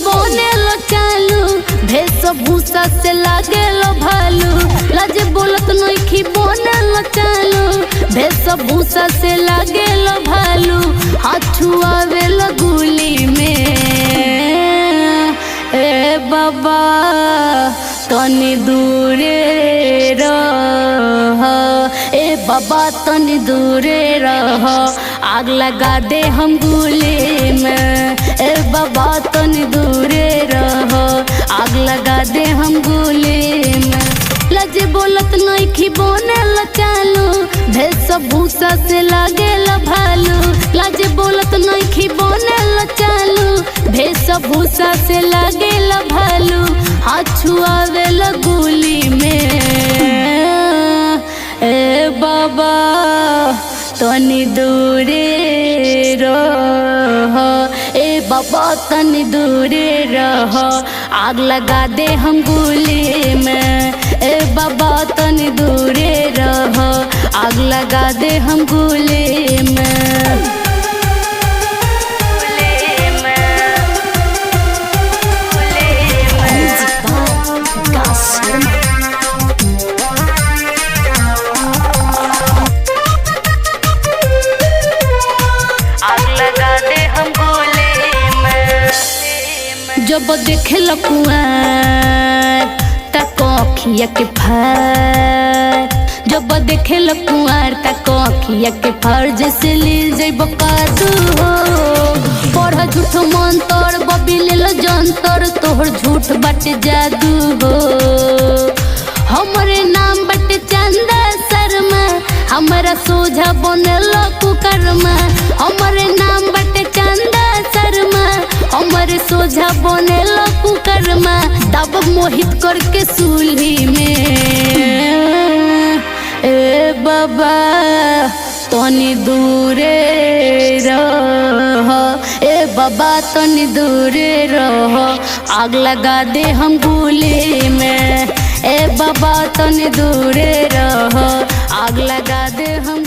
बने लो चालू भेष भूषा से लागे लो भालू लाज बोलत नइखी बने लो चालू भेष भूषा से लागे लो भालू हाथ छुआवे लो गुली में ए बाबा तनी दूरे रह ए बाबा तनी दूरे रह आग लगा दे हम गुली में ए बाबा तनी दूरे रह आग लगा दे हम गुली में लज बोलत नइखी बने लो चालू भेष भूषा से लागे लो भालू लज बोलत नइखी बने लो चालू भेष भूषा से लागे लो भालू हाथ छुआवे लो गुली में ए बाबा तनी दूरे रह ए बाबा तनी दूरे रह आग लगा दे हम गुली में ए बाबा तनी दूरे रह आग लगा दे हम गुली में जब देखे लकुआर तक अखिया के फार जब देखे लकुआर तक अखिया के फार जैसे ले जैब कादू हो पढ़ झूठ मंतर बबी ले लो जंतर तोहर झूठ बट जादू हो हमरे नाम बट चंदा शर्मा हमारा सोझा बनेलो कुकर्मा हमरे नाम बट चंदा शर्मा हमारे सोझा बनेलो कुकर्मा दब मोहित करके सूली में ए बाबा तनी दूरे रह ए बाबा तनी दूरे रह आग लगा दे हम गुली में ए बाबा तनी दूरे रह आग लगा दे हम